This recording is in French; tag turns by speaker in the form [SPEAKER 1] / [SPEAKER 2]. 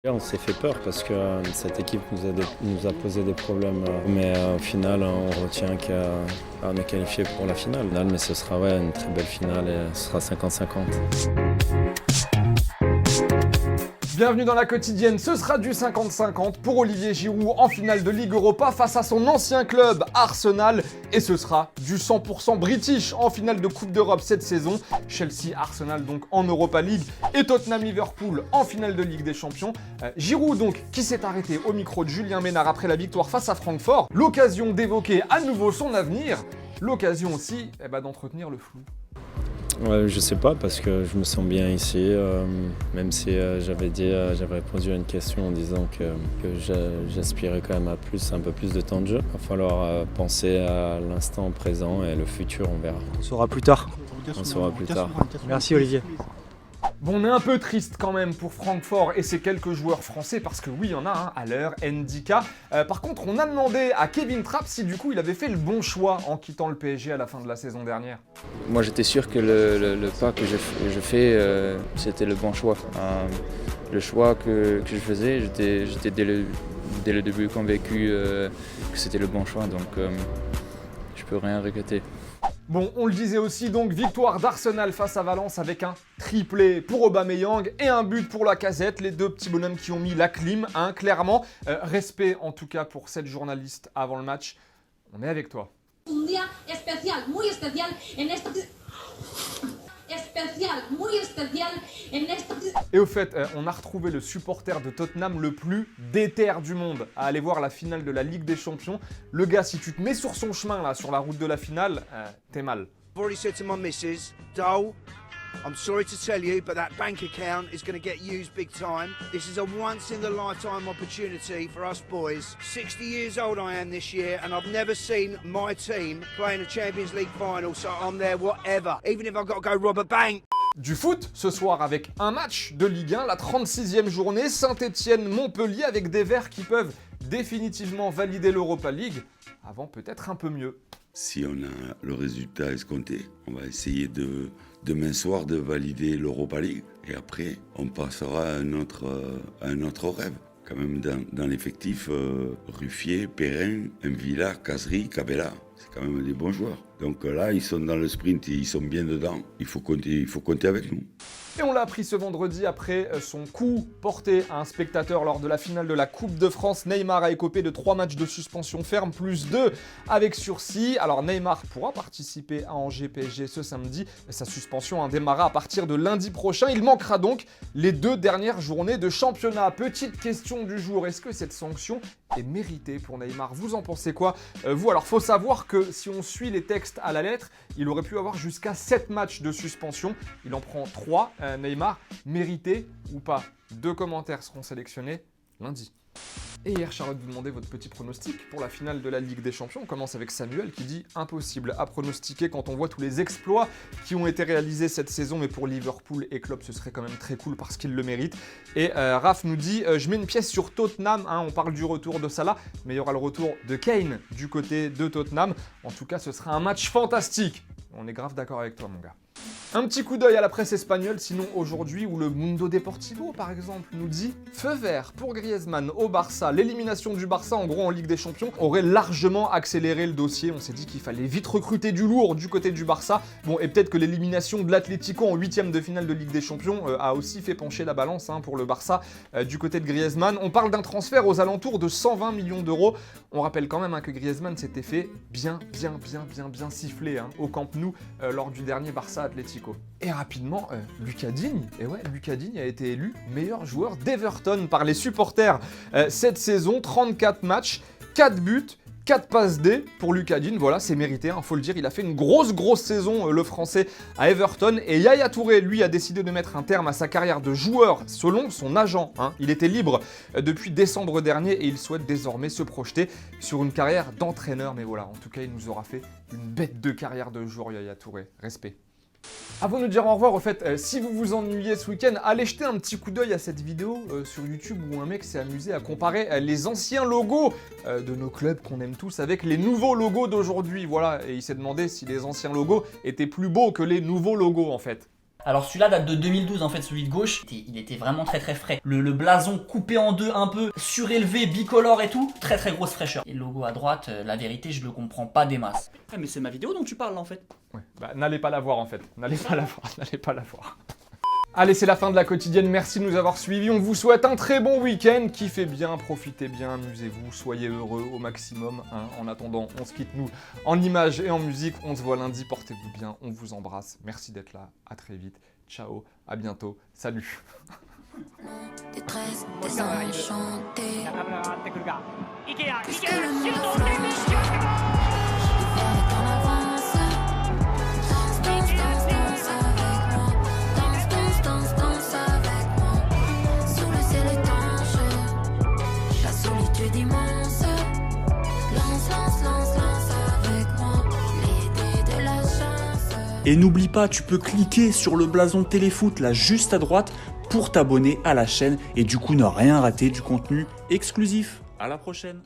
[SPEAKER 1] On s'est fait peur parce que cette équipe nous a posé des problèmes. Mais au final, on retient qu'on est qualifié pour la finale. Mais ce sera une très belle finale et ce sera 50-50.
[SPEAKER 2] Bienvenue dans la quotidienne, ce sera du 50-50 pour Olivier Giroud en finale de Ligue Europa face à son ancien club Arsenal. Et ce sera du 100% British en finale de Coupe d'Europe cette saison. Chelsea, Arsenal donc en Europa League et Tottenham Liverpool en finale de Ligue des Champions. Giroud donc qui s'est arrêté au micro de Julien Ménard après la victoire face à Francfort. L'occasion d'évoquer à nouveau son avenir, l'occasion aussi d'entretenir le flou.
[SPEAKER 1] Je sais pas parce que je me sens bien ici, même si j'avais répondu à une question en disant que j'aspirais quand même à un peu plus de temps de jeu. Il va falloir penser à l'instant présent et le futur, on verra.
[SPEAKER 3] On saura plus tard. Merci Olivier.
[SPEAKER 2] Bon, on est un peu triste quand même pour Francfort et ses quelques joueurs français parce que oui, il y en a, Haller, Ndika. Par contre, on a demandé à Kevin Trapp si du coup il avait fait le bon choix en quittant le PSG à la fin de la saison dernière.
[SPEAKER 4] Moi j'étais sûr que le pas que je fais, c'était le bon choix. Le choix que je faisais, j'étais dès le début convaincu que c'était le bon choix, donc je peux rien regretter.
[SPEAKER 2] Bon, on le disait aussi donc, victoire d'Arsenal face à Valence avec un triplé pour Aubameyang et un but pour Lacazette, les deux petits bonhommes qui ont mis la clim, clairement. Respect en tout cas pour cette journaliste avant le match, on est avec toi.
[SPEAKER 5] Un día especial, muy especial en esta...
[SPEAKER 2] Et au fait, on a retrouvé le supporter de Tottenham le plus déter du monde à aller voir la finale de la Ligue des Champions. Le gars, si tu te mets sur son chemin, là, sur la route de la finale, t'es mal.
[SPEAKER 6] I've already said to my missus, Dole, I'm sorry to tell you, but that bank account is going to get used big time. This is a once-in-the-lifetime opportunity for us boys. 60 years old I am this year, and I've never seen my team play in a Champions League final, so I'm there whatever, even if I've got to go rob a bank.
[SPEAKER 2] Du foot, ce soir avec un match de Ligue 1, la 36e journée, Saint-Etienne-Montpellier avec des Verts qui peuvent définitivement valider l'Europa League, avant peut-être un peu mieux.
[SPEAKER 7] Si on a le résultat escompté, on va essayer demain soir de valider l'Europa League. Et après, on passera à un autre rêve. Quand même dans l'effectif, Ruffier, Perrin, Mvila, Kazri, Cabella. C'est quand même des bons joueurs. Donc là, ils sont dans le sprint et ils sont bien dedans. Il faut compter avec nous.
[SPEAKER 2] Et on l'a appris ce vendredi après son coup porté à un spectateur lors de la finale de la Coupe de France. Neymar a écopé de 3 matchs de suspension ferme, plus 2 avec sursis. Alors Neymar pourra participer à Angers PSG ce samedi. Sa suspension démarrera à partir de lundi prochain. Il manquera donc les 2 dernières journées de championnat. Petite question du jour, est-ce que cette sanction est méritée pour Neymar? Vous en pensez quoi, vous? Alors faut savoir que si on suit les textes à la lettre, il aurait pu avoir jusqu'à 7 matchs de suspension. Il en prend 3. Neymar, mérité ou pas? 2 commentaires seront sélectionnés lundi. Et hier, Charlotte vous demandait votre petit pronostic pour la finale de la Ligue des Champions. On commence avec Samuel qui dit impossible à pronostiquer quand on voit tous les exploits qui ont été réalisés cette saison, mais pour Liverpool et Klopp, ce serait quand même très cool parce qu'ils le méritent. Et Raph nous dit je mets une pièce sur Tottenham, on parle du retour de Salah, mais il y aura le retour de Kane du côté de Tottenham. En tout cas, ce sera un match fantastique. On est grave d'accord avec toi, mon gars. Un petit coup d'œil à la presse espagnole, sinon aujourd'hui où le Mundo Deportivo par exemple nous dit feu vert pour Griezmann au Barça. L'élimination du Barça en gros en Ligue des Champions aurait largement accéléré le dossier. On s'est dit qu'il fallait vite recruter du lourd du côté du Barça. Bon, et peut-être que l'élimination de l'Atlético en 8e de finale de Ligue des Champions a aussi fait pencher la balance pour le Barça du côté de Griezmann. On parle d'un transfert aux alentours de 120 millions d'euros. On rappelle quand même que Griezmann s'était fait bien siffler au Camp Nou lors du dernier Barça Atlético. Et rapidement, Lucas Digne, Lucas Digne a été élu meilleur joueur d'Everton par les supporters cette saison. 34 matchs, 4 buts, 4 passes D pour Lucas Digne. Voilà, c'est mérité, faut le dire. Il a fait une grosse saison, le français, à Everton. Et Yaya Touré, lui, a décidé de mettre un terme à sa carrière de joueur selon son agent. Il était libre depuis décembre dernier et il souhaite désormais se projeter sur une carrière d'entraîneur. Mais voilà, en tout cas, il nous aura fait une bête de carrière de joueur, Yaya Touré. Respect. Avant de nous dire au revoir, au fait, si vous vous ennuyez ce week-end, allez jeter un petit coup d'œil à cette vidéo sur YouTube où un mec s'est amusé à comparer les anciens logos de nos clubs qu'on aime tous avec les nouveaux logos d'aujourd'hui. Voilà, et il s'est demandé si les anciens logos étaient plus beaux que les nouveaux logos en fait.
[SPEAKER 8] Alors celui-là date de 2012 en fait, celui de gauche, il était vraiment très très frais. Le blason coupé en deux un peu, surélevé, bicolore et tout, très très grosse fraîcheur. Et le logo à droite, la vérité je le comprends pas des masses. Ah, mais c'est ma vidéo dont tu parles là en fait.
[SPEAKER 2] Ouais, bah n'allez pas la voir en fait, n'allez pas la voir, n'allez pas la voir. Allez, c'est la fin de la quotidienne, merci de nous avoir suivis, on vous souhaite un très bon week-end, kiffez bien, profitez bien, amusez-vous, soyez heureux au maximum, hein. En attendant, on se quitte nous en images et en musique, on se voit lundi, portez-vous bien, on vous embrasse, merci d'être là, à très vite, ciao, à bientôt, salut.
[SPEAKER 9] Et n'oublie pas, tu peux cliquer sur le blason Téléfoot là juste à droite pour t'abonner à la chaîne et du coup ne rien rater du contenu exclusif. À la prochaine.